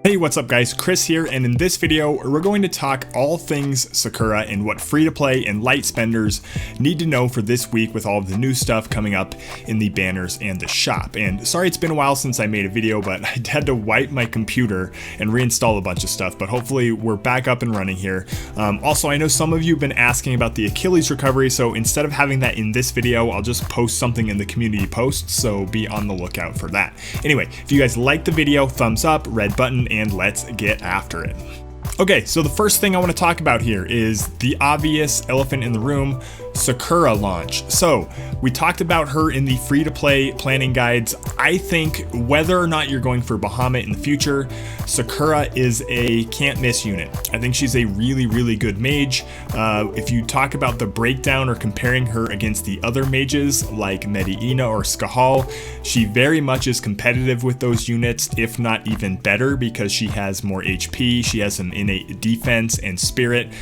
Hey, what's up guys, Chris here, and in this video we're going to talk all things Sakura and what free-to-play and light spenders need to know for this week with all of the new stuff coming up in the banners and the shop. And sorry it's been a while since I made a video, but I had to wipe my computer and reinstall a bunch of stuff, but hopefully we're back up and running here. Also, I know some of you have been asking about the Achilles recovery, so instead of having that in this video, I'll just post something in the community posts, so be on the lookout for that. Anyway, if you guys like the video, thumbs up, red button, and let's get after it. Okay, so the first thing I want to talk about here is the obvious elephant in the room, Sakura launch. So we talked about her in the free-to-play planning guides. I think whether or not you're going for Bahamut in the future, Sakura is a can't miss unit. I think she's a really good mage. If you talk about the breakdown or comparing her against the other mages like Medina or Skahal, she very much is competitive with those units, if not even better, because she has more HP, she has some innate defense and spirit.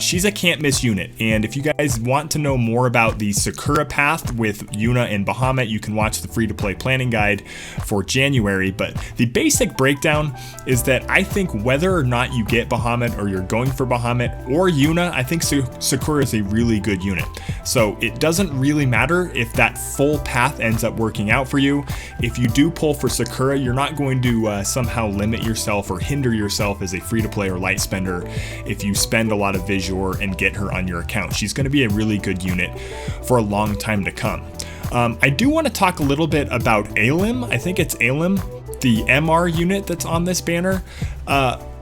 She's a can't miss unit, and if you guys want to know more about the Sakura path with Yuna and Bahamut, you can watch the free-to-play planning guide for January. But the basic breakdown is that I think whether or not you get Bahamut or you're going for Bahamut or Yuna, I think Sakura is a really good unit. So it doesn't really matter if that full path ends up working out for you. If you do pull for Sakura, you're not going to somehow limit yourself or hinder yourself as a free-to-play or light spender if you spend a lot of visiore and get her on your account. She's going to be a really good unit for a long time to come. I do want to talk a little bit about Alim. I think it's Alim, the MR unit that's on this banner.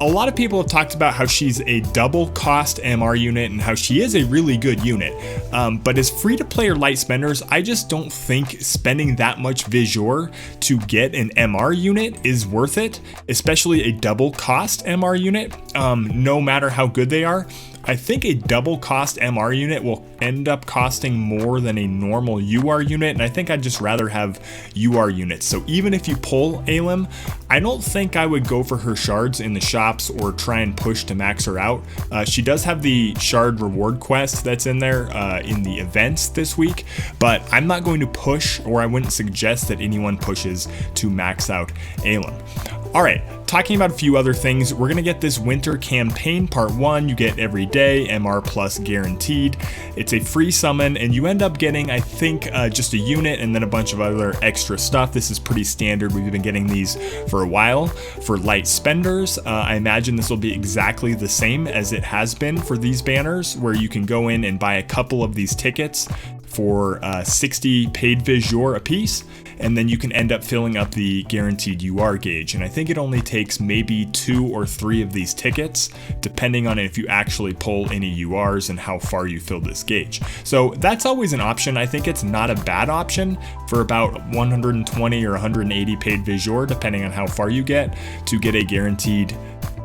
A lot of people have talked about how she's a double cost MR unit and how she is a really good unit. But as free-to-play or light spenders, I just don't think spending that much visiore to get an MR unit is worth it, especially a double cost MR unit, no matter how good they are. I think a double cost MR unit will end up costing more than a normal UR unit, and I think I'd just rather have UR units. So even if you pull Alim, I don't think I would go for her shards in the shops or try and push to max her out. She does have the shard reward quest that's in there in the events this week, but I'm not going to push, or I wouldn't suggest that anyone pushes to max out Alim. All right, talking about a few other things, we're gonna get this winter campaign part 1. You get every day, MR plus guaranteed. It's a free summon, and you end up getting, I think, just a unit and then a bunch of other extra stuff. This is pretty standard. We've been getting these for a while. For light spenders, I imagine this will be exactly the same as it has been for these banners, where you can go in and buy a couple of these tickets for 60 paid visiore a piece, and then you can end up filling up the guaranteed UR gauge. And I think it only takes maybe 2 or 3 of these tickets, depending on if you actually pull any URs and how far you fill this gauge. So that's always an option. I think it's not a bad option for about 120 or 180 paid visiore, depending on how far you get, to get a guaranteed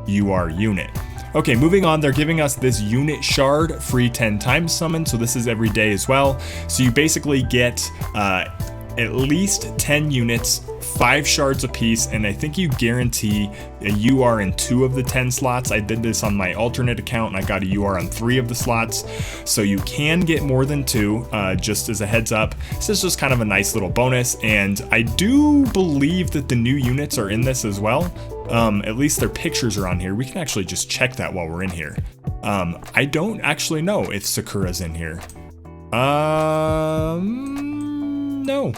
UR unit. Okay, moving on, they're giving us this unit shard free 10 times summon, so this is every day as well. So you basically get at least 10 units, 5 shards a piece, and I think you guarantee a UR in 2 of the 10 slots. I did this on my alternate account and I got a UR on 3 of the slots, so you can get more than 2, just as a heads up. This is just kind of a nice little bonus, and I do believe that the new units are in this as well. At least their pictures are on here. We can actually just check that while we're in here. I don't actually know if Sakura's in here. No.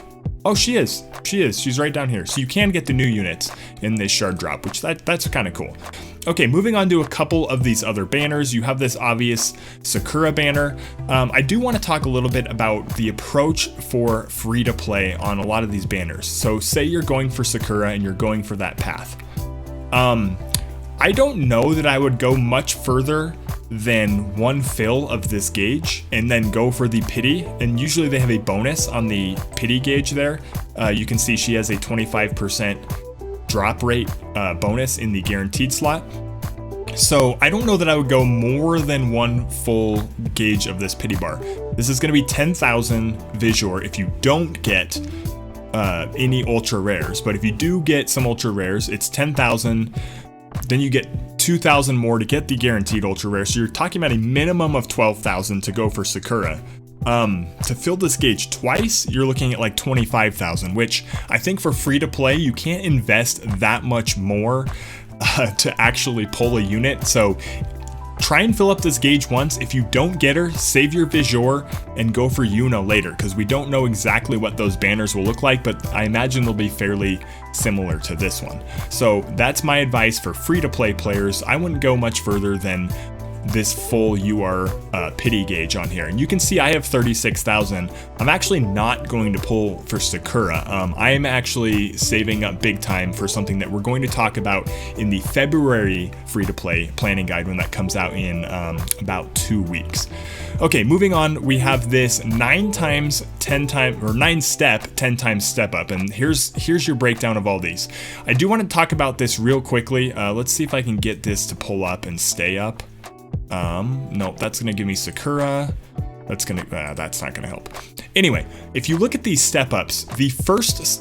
Oh, she is. She is. She's right down here. So you can get the new units in this shard drop, which that's kind of cool. Okay, moving on to a couple of these other banners. You have this obvious Sakura banner. I do want to talk a little bit about the approach for free to play on a lot of these banners. So say you're going for Sakura and you're going for that path. I don't know that I would go much further than 1 fill of this gauge and then go for the pity, and usually they have a bonus on the pity gauge there. You can see she has a 25% drop rate bonus in the guaranteed slot. So I don't know that I would go more than 1 full gauge of this pity bar. This is going to be 10,000 visiore if you don't get any ultra rares, but if you do get some ultra rares, it's 10,000. Then you get 2,000 more to get the guaranteed ultra rare. So you're talking about a minimum of 12,000 to go for Sakura. To fill this gauge twice, you're looking at like 25,000, which I think for free to play, you can't invest that much more to actually pull a unit. So try and fill up this gauge once. If you don't get her, save your visiore and go for Yuna later, because we don't know exactly what those banners will look like, but I imagine they'll be fairly similar to this one. So that's my advice for free-to-play players. I wouldn't go much further than this full UR pity gauge on here. And you can see I have 36,000. I'm actually not going to pull for Sakura. I am actually saving up big time for something that we're going to talk about in the February free-to-play planning guide when that comes out in about 2 weeks. Okay, moving on, we have this 9 step 10 times step up, and here's your breakdown of all these. I do want to talk about this real quickly. Let's see if I can get this to pull up and stay up. Nope, that's gonna give me Sakura. That's not gonna help. Anyway, if you look at these step ups,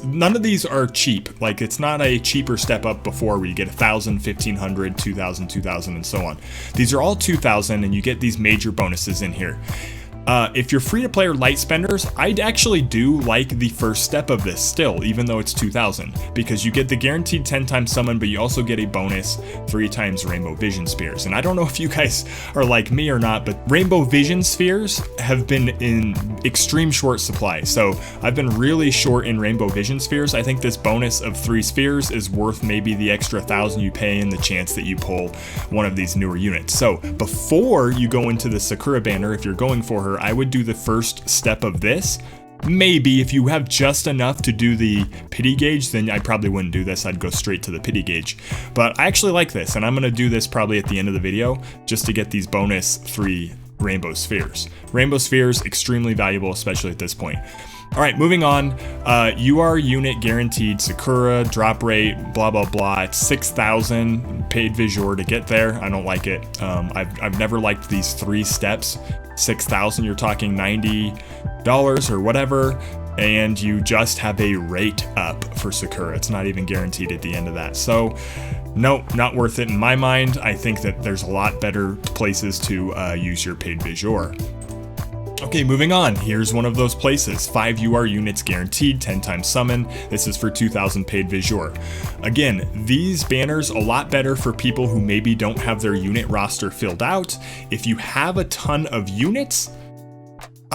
none of these are cheap. Like, it's not a cheaper step up before where you get 1,000, 1,500, 2,000, 2,000, and so on. These are all 2,000, and you get these major bonuses in here. If you're free-to-play or light spenders, I'd actually do like the first step of this still, even though it's 2,000, because you get the guaranteed 10 times summon, but you also get a bonus 3 times Rainbow Vision Spheres. And I don't know if you guys are like me or not, but Rainbow Vision Spheres have been in extreme short supply. So I've been really short in Rainbow Vision Spheres. I think this bonus of 3 spheres is worth maybe the extra 1,000 you pay and the chance that you pull one of these newer units. So before you go into the Sakura banner, if you're going for her, I would do the first step of this. Maybe if you have just enough to do the pity gauge, then I probably wouldn't do this. I'd go straight to the pity gauge. But I actually like this, and I'm going to do this probably at the end of the video just to get these bonus 3 rainbow spheres. Rainbow spheres, extremely valuable, especially at this point. All right, moving on. UR unit guaranteed, Sakura, drop rate, blah, blah, blah. It's 6,000 paid visiore to get there. I don't like it. I've never liked these 3 steps. 6,000, you're talking $90 or whatever, and you just have a rate up for Sakura. It's not even guaranteed at the end of that. So no, not worth it in my mind. I think that there's a lot better places to use your paid visiore. Okay, moving on. Here's one of those places. 5 UR units guaranteed, 10 times summon. This is for 2,000 paid visiore. Again, these banners a lot better for people who maybe don't have their unit roster filled out. If you have a ton of units,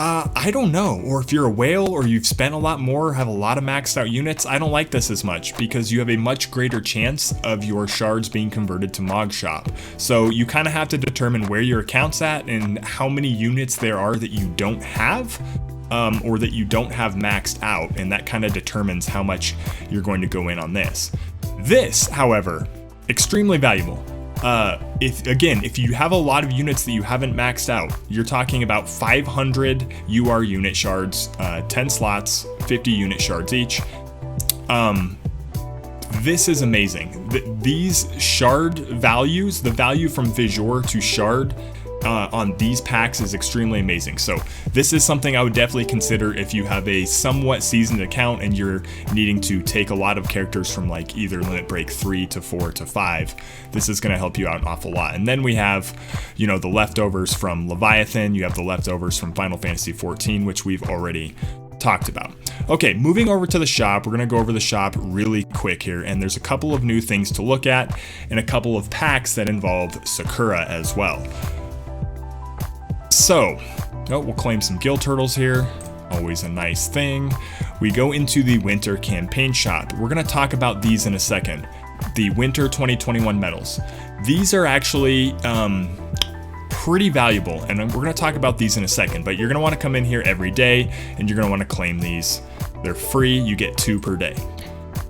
I don't know. Or if you're a whale or you've spent a lot more, have a lot of maxed out units, I don't like this as much because you have a much greater chance of your shards being converted to Mog Shop. So you kind of have to determine where your account's at and how many units there are that you don't have, or that you don't have maxed out, and that kind of determines how much you're going to go in on this. This, however, extremely valuable. If you have a lot of units that you haven't maxed out, you're talking about 500 UR unit shards, 10 slots, 50 unit shards each. This is amazing. These shard values, the value from visiore to shard on these packs is extremely amazing. So this is something I would definitely consider if you have a somewhat seasoned account and you're needing to take a lot of characters from like either Limit Break 3 to 4 to 5. This is going to help you out an awful lot. And then we have, you know, the leftovers from Leviathan. You have the leftovers from Final Fantasy XIV, which we've already talked about. Okay, moving over to the shop. We're going to go over the shop really quick here, and there's a couple of new things to look at and a couple of packs that involve Sakura as well. So, we'll claim some gill turtles here. Always a nice thing. We go into the winter campaign shop. We're going to talk about these in a second. The winter 2021 medals. These are actually pretty valuable, and we're going to talk about these in a second, but you're going to want to come in here every day and you're going to want to claim these. They're free. You get 2 per day.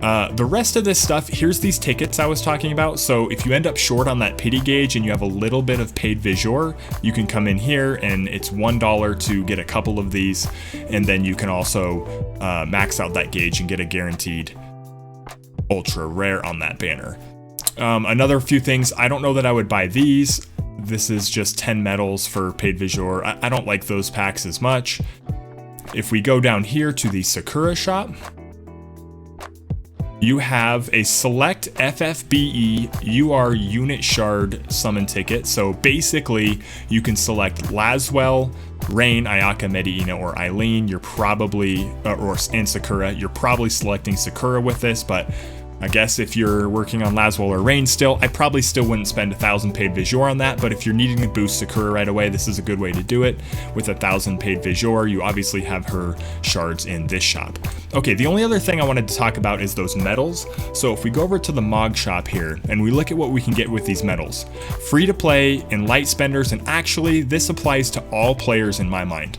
The rest of this stuff, here's these tickets I was talking about. So if you end up short on that pity gauge and you have a little bit of paid visiore, you can come in here and it's $1 to get a couple of these. And then you can also max out that gauge and get a guaranteed ultra rare on that banner. Another few things, I don't know that I would buy these. This is just 10 medals for paid visiore. I don't like those packs as much. If we go down here to the Sakura shop, you have a select FFBE UR unit shard summon ticket. So basically, you can select Laswell, Rain, Ayaka, Medina, or Eileen. You're probably, and Sakura. You're probably selecting Sakura with this, but I guess if you're working on Laswell or Rain still, I probably still wouldn't spend 1,000 paid visiore on that, but if you're needing to boost Sakura right away, this is a good way to do it. With 1,000 paid visiore, you obviously have her shards in this shop. Okay, the only other thing I wanted to talk about is those medals. So if we go over to the Mog shop here and we look at what we can get with these medals, free to play and light spenders, and actually this applies to all players in my mind.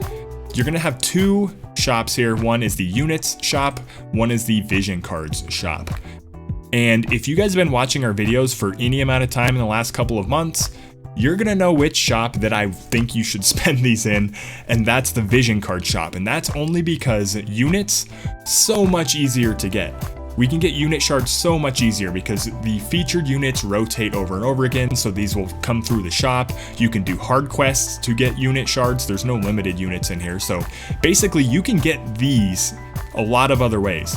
You're gonna have two shops here. One is the units shop, one is the vision cards shop. And if you guys have been watching our videos for any amount of time in the last couple of months, you're gonna know which shop that I think you should spend these in, and that's the vision card shop. And that's only because units, so much easier to get. We can get unit shards so much easier because the featured units rotate over and over again, so these will come through the shop. You can do hard quests to get unit shards. There's no limited units in here, so basically you can get these a lot of other ways.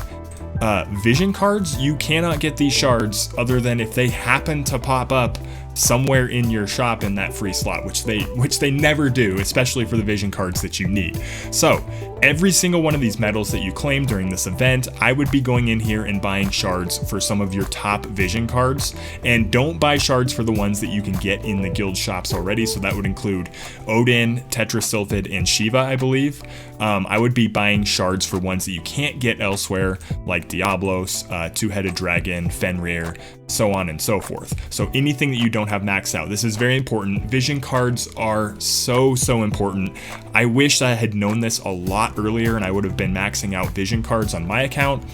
Vision cards, you cannot get these shards other than if they happen to pop up somewhere in your shop in that free slot, which they never do, especially for the vision cards that you need. So every single one of these medals that you claim during this event, I would be going in here and buying shards for some of your top vision cards, and don't buy shards for the ones that you can get in the guild shops already. So that would include Odin, Tetrasylphid, and Shiva, I believe. I would be buying shards for ones that you can't get elsewhere, like Diablos, Two-Headed Dragon, Fenrir, so on and so forth. So anything that you don't have maxed out, this is very important. Vision cards are so important. I wish I had known this a lot earlier and I would have been maxing out vision cards on my account.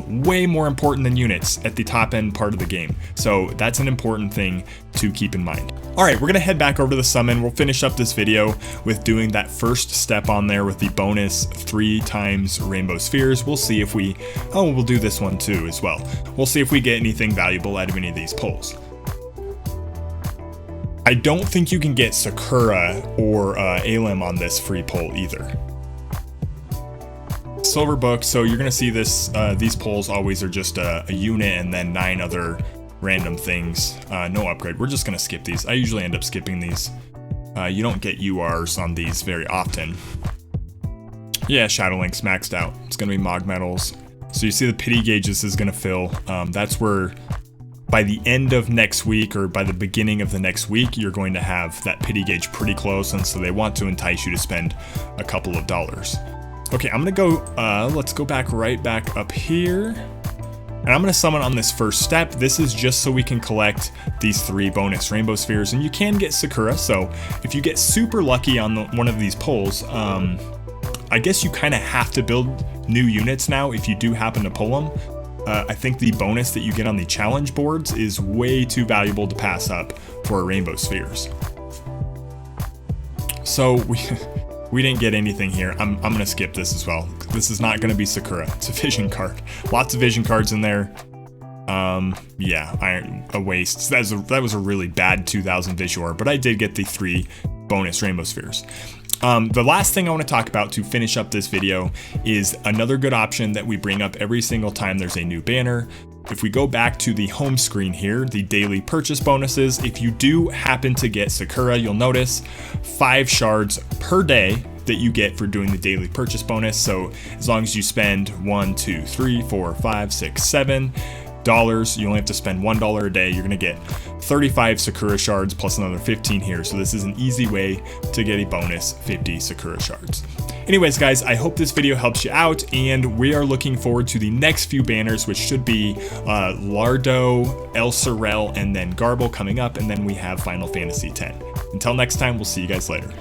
Way more important than units at the top end part of the game. So that's an important thing to keep in mind. All right, we're gonna head back over to the summon. We'll finish up this video with doing that first step on there with the bonus 3 times rainbow spheres. We'll see if we'll do this one too as well. We'll see if we get anything valuable out of any of these pulls. I don't think you can get Sakura or Alem on this free pull either. Silver book, so you're gonna see this. These pulls always are just a unit and then 9 other random things. No upgrade. We're just gonna skip these. I usually end up skipping these. You don't get URs on these very often. Yeah, Shadow Link's maxed out. It's gonna be Mog medals. So you see the pity gauge this is gonna fill. That's where by the end of next week or by the beginning of the next week, you're going to have that pity gauge pretty close, and so they want to entice you to spend a couple of dollars. Okay, I'm gonna go, let's go right back up here. And I'm gonna summon on this first step. This is just so we can collect these 3 bonus rainbow spheres, and you can get Sakura. So if you get super lucky on one of these pulls, I guess you kind of have to build new units now if you do happen to pull them. I think the bonus that you get on the challenge boards is way too valuable to pass up for rainbow spheres. So we didn't get anything here. I'm gonna skip this as well. This is not gonna be Sakura. It's a vision card. Lots of vision cards in there. Yeah, a waste. That was a really bad 2,000 visiore, but I did get the 3 bonus rainbow spheres. The last thing I want to talk about to finish up this video is another good option that we bring up every single time there's a new banner. If we go back to the home screen here, the daily purchase bonuses, if you do happen to get Sakura, you'll notice 5 shards per day that you get for doing the daily purchase bonus. So as long as you spend $1, $2, $3, $4, $5, $6, $7, you only have to spend $1 a day. You're gonna get 35 Sakura shards plus another 15 here. So this is an easy way to get a bonus 50 Sakura shards. Anyways, guys, I hope this video helps you out, and we are looking forward to the next few banners, which should be Lardo, El Sorel, and then Garble coming up, and then we have Final Fantasy X. Until next time, we'll see you guys later.